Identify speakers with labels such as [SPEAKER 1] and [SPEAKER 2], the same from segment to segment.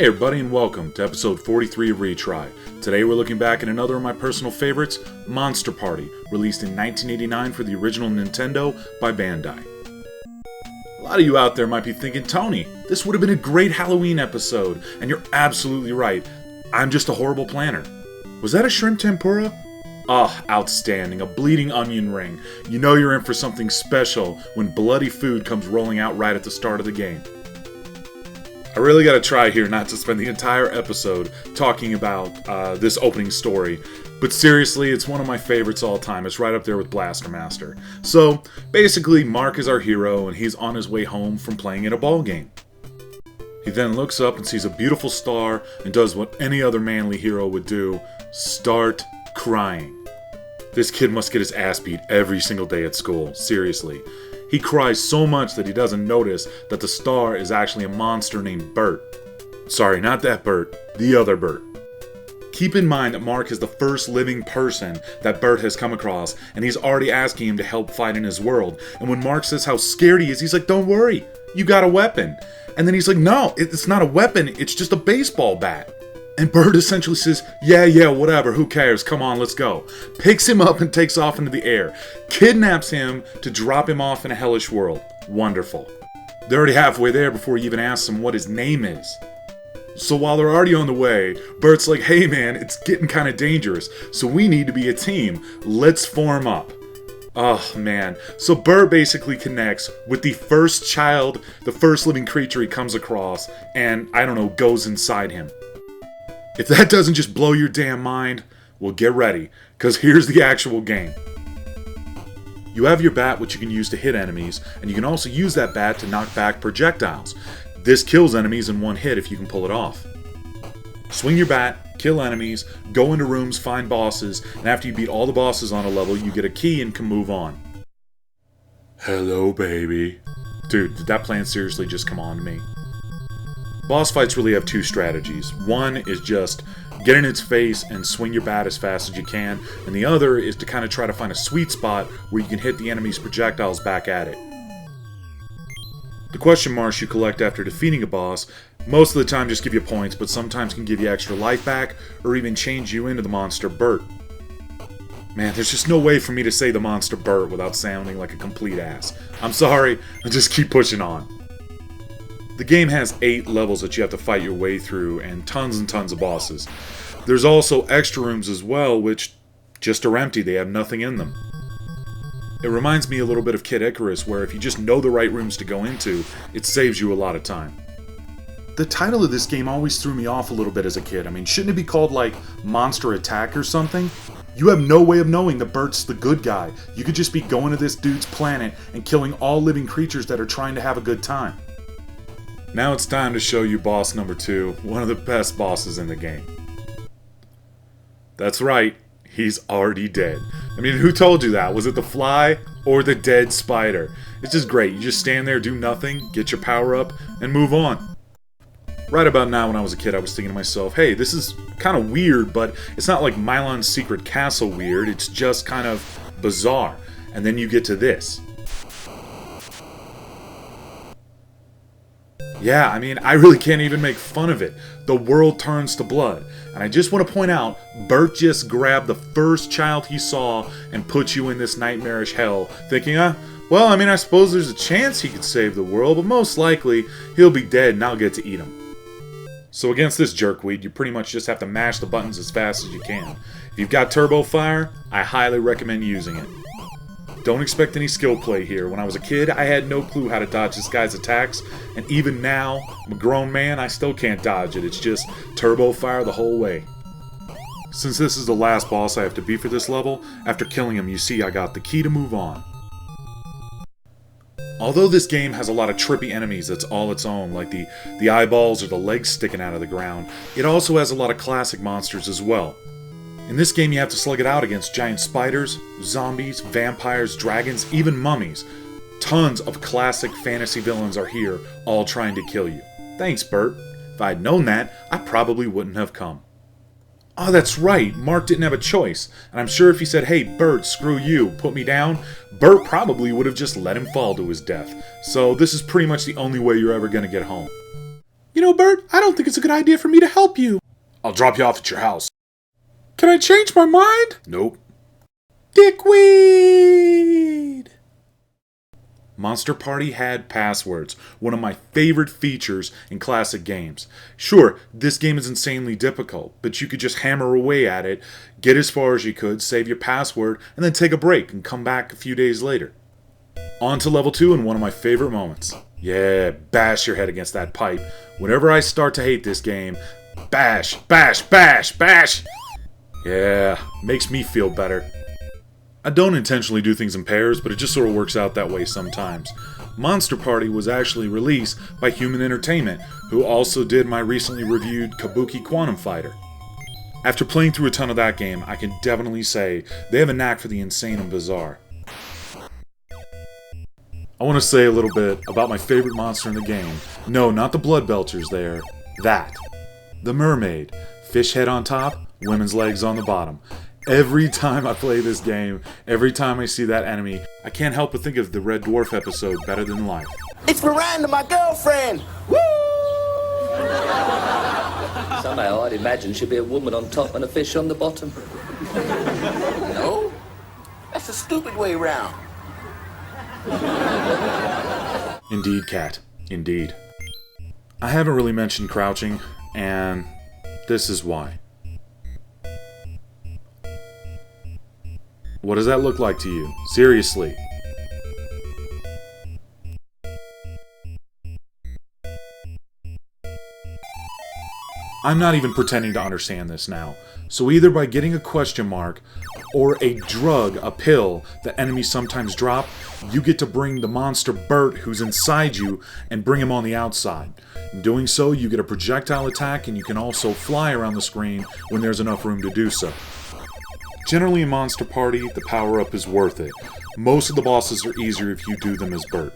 [SPEAKER 1] Hey everybody and welcome to episode 43 of RETRY. Today we're looking back at another of my personal favorites, Monster Party, released in 1989 for the original Nintendo by Bandai. A lot of you out there might be thinking, Tony, this would have been a great Halloween episode, and you're absolutely right. I'm just a horrible planner. Was that a shrimp tempura? Oh, outstanding, a bleeding onion ring. You know you're in for something special when bloody food comes rolling out right at the start of the game. I really gotta try here not to spend the entire episode talking about this opening story, but seriously, it's one of my favorites all time. It's right up there with Blaster Master. So, basically, Mark is our hero, and he's on his way home from playing in a ball game. He then looks up and sees a beautiful star and does what any other manly hero would do, start crying. This kid must get his ass beat every single day at school, seriously. He cries so much that he doesn't notice that the star is actually a monster named Bert. Sorry, not that Bert, the other Bert. Keep in mind that Mark is the first living person that Bert has come across, and he's already asking him to help fight in his world. And when Mark says how scared he is, he's like, don't worry, you got a weapon. And then he's like, no, it's not a weapon, it's just a baseball bat. And Bert essentially says, yeah, whatever, who cares, come on, let's go. Picks him up and takes off into the air. Kidnaps him to drop him off in a hellish world. Wonderful. They're already halfway there before he even asks him what his name is. So while they're already on the way, Bert's like, hey man, it's getting kind of dangerous, so we need to be a team. Let's form up. Oh man. So Bert basically connects with the first child, the first living creature he comes across, and, I don't know, goes inside him. If that doesn't just blow your damn mind, well, get ready, because here's the actual game. You have your bat, which you can use to hit enemies, and you can also use that bat to knock back projectiles. This kills enemies in one hit if you can pull it off. Swing your bat, kill enemies, go into rooms, find bosses, and after you beat all the bosses on a level, you get a key and can move on. Hello, baby. Dude, did that plan seriously just come on to me? Boss fights really have two strategies. One is just get in its face and swing your bat as fast as you can, and the other is to kind of try to find a sweet spot where you can hit the enemy's projectiles back at it. The question marks you collect after defeating a boss most of the time just give you points, but sometimes can give you extra life back or even change you into the monster Bert. Man, there's just no way for me to say the monster Bert without sounding like a complete ass. I'm sorry, I'll just keep pushing on. The game has 8 levels that you have to fight your way through, and tons of bosses. There's also extra rooms as well, which just are empty, they have nothing in them. It reminds me a little bit of Kid Icarus, where if you just know the right rooms to go into, it saves you a lot of time. The title of this game always threw me off a little bit as a kid. I mean, shouldn't it be called like Monster Attack or something? You have no way of knowing that Bert's the good guy. You could just be going to this dude's planet and killing all living creatures that are trying to have a good time. Now it's time to show you boss number 2, one of the best bosses in the game. That's right, he's already dead. I mean, who told you that? Was it the fly or the dead spider? It's just great, you just stand there, do nothing, get your power up, and move on. Right about now when I was a kid, I was thinking to myself, hey, this is kind of weird, but it's not like Milon's Secret Castle weird, it's just kind of bizarre. And then you get to this. Yeah, I mean, I really can't even make fun of it. The world turns to blood. And I just want to point out, Bert just grabbed the first child he saw and put you in this nightmarish hell, thinking, well, I mean, I suppose there's a chance he could save the world, but most likely, he'll be dead and I'll get to eat him. So against this jerkweed, you pretty much just have to mash the buttons as fast as you can. If you've got Turbo Fire, I highly recommend using it. Don't expect any skill play here. When I was a kid, I had no clue how to dodge this guy's attacks, and even now, I'm a grown man, I still can't dodge it. It's just turbo fire the whole way. Since this is the last boss I have to beat for this level, after killing him, you see I got the key to move on. Although this game has a lot of trippy enemies that's all its own, like the eyeballs or the legs sticking out of the ground, it also has a lot of classic monsters as well. In this game, you have to slug it out against giant spiders, zombies, vampires, dragons, even mummies. Tons of classic fantasy villains are here, all trying to kill you. Thanks, Bert. If I'd known that, I probably wouldn't have come. Oh, that's right, Mark didn't have a choice. And I'm sure if he said, hey, Bert, screw you, put me down, Bert probably would have just let him fall to his death. So this is pretty much the only way you're ever going to get home. You know, Bert, I don't think it's a good idea for me to help you. I'll drop you off at your house. Can I change my mind? Nope. Dickweed! Monster Party had passwords, one of my favorite features in classic games. Sure, this game is insanely difficult, but you could just hammer away at it, get as far as you could, save your password, and then take a break and come back a few days later. On to level 2 and one of my favorite moments. Yeah, bash your head against that pipe. Whenever I start to hate this game, bash, bash, bash, bash! Yeah, makes me feel better. I don't intentionally do things in pairs, but it just sort of works out that way sometimes. Monster Party was actually released by Human Entertainment, who also did my recently reviewed Kabuki Quantum Fighter. After playing through a ton of that game, I can definitely say they have a knack for the insane and bizarre. I want to say a little bit about my favorite monster in the game. No, not the blood belchers there. That. The mermaid. Fish head on top, women's legs on the bottom. Every time I play this game, every time I see that enemy, I can't help but think of the Red Dwarf episode, Better Than Life.
[SPEAKER 2] It's Miranda, my girlfriend! Woo!
[SPEAKER 3] Somehow I'd imagine she'd be a woman on top and a fish on the bottom.
[SPEAKER 2] No, that's the stupid way around.
[SPEAKER 1] Indeed, Cat. Indeed. I haven't really mentioned crouching, and this is why. What does that look like to you? Seriously. I'm not even pretending to understand this now. So either by getting a question mark, or a drug, a pill, that enemies sometimes drop, you get to bring the monster Bert who's inside you and bring him on the outside. In doing so, you get a projectile attack and you can also fly around the screen when there's enough room to do so. Generally in Monster Party, the power-up is worth it. Most of the bosses are easier if you do them as Bert.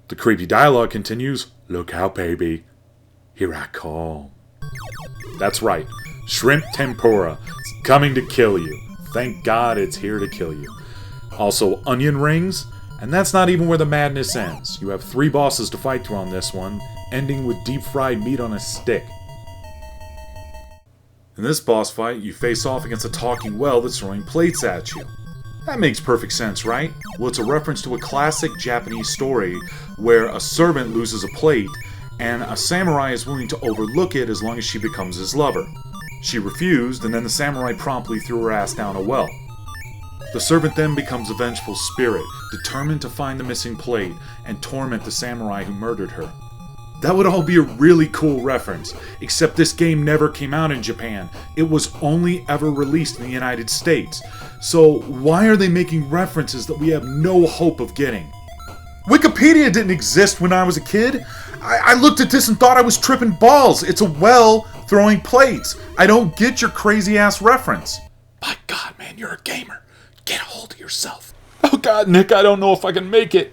[SPEAKER 1] The creepy dialogue continues, "Look out, baby. Here I come." That's right. Shrimp tempura. It's coming to kill you. Thank God it's here to kill you. Also, onion rings. And that's not even where the madness ends. You have 3 bosses to fight through on this one, ending with deep-fried meat on a stick. In this boss fight, you face off against a talking well that's throwing plates at you. That makes perfect sense, right? Well, it's a reference to a classic Japanese story where a servant loses a plate, and a samurai is willing to overlook it as long as she becomes his lover. She refused, and then the samurai promptly threw her ass down a well. The servant then becomes a vengeful spirit, determined to find the missing plate and torment the samurai who murdered her. That would all be a really cool reference, except this game never came out in Japan. It was only ever released in the United States. So why are they making references that we have no hope of getting? Wikipedia didn't exist when I was a kid. I looked at this and thought I was tripping balls. It's a well throwing plates. I don't get your crazy ass reference. My God, man, you're a gamer. Get a hold of yourself. Oh God, Nick, I don't know if I can make it.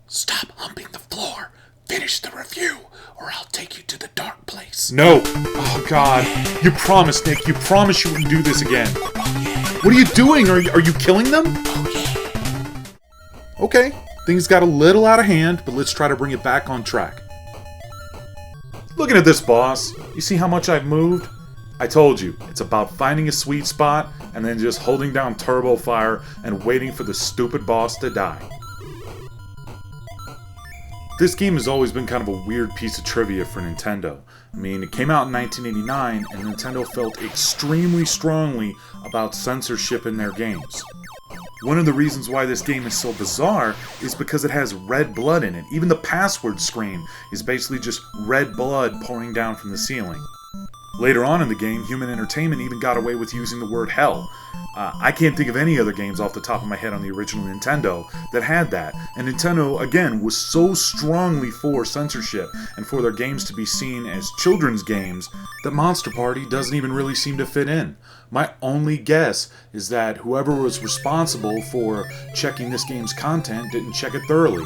[SPEAKER 1] Stop humping the floor. Finish the review, or I'll take you to the dark place. No. Oh God. You promised, Nick. You promised you wouldn't do this again. What are you doing? Are you killing them? Okay. Things got a little out of hand, but let's try to bring it back on track. Looking at this boss, you see how much I've moved? I told you, it's about finding a sweet spot and then just holding down turbo fire and waiting for the stupid boss to die. This game has always been kind of a weird piece of trivia for Nintendo. I mean, it came out in 1989 and Nintendo felt extremely strongly about censorship in their games. One of the reasons why this game is so bizarre is because it has red blood in it. Even the password screen is basically just red blood pouring down from the ceiling. Later on in the game, Human Entertainment even got away with using the word hell. I can't think of any other games off the top of my head on the original Nintendo that had that. And Nintendo, again, was so strongly for censorship and for their games to be seen as children's games that Monster Party doesn't even really seem to fit in. My only guess is that whoever was responsible for checking this game's content didn't check it thoroughly.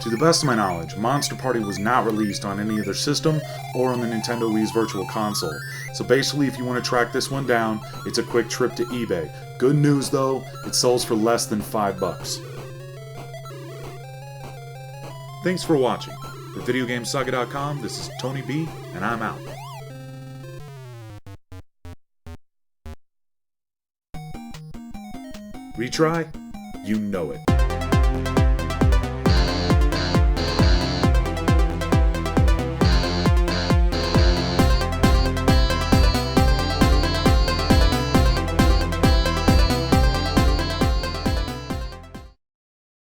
[SPEAKER 1] To the best of my knowledge, Monster Party was not released on any other system or on the Nintendo Wii's Virtual Console. So basically, if you want to track this one down, it's a quick trip to eBay. Good news though, it sells for less than $5. Thanks for watching. For VideoGameSaga.com, this is Tony B, and I'm out. Retry? You know it.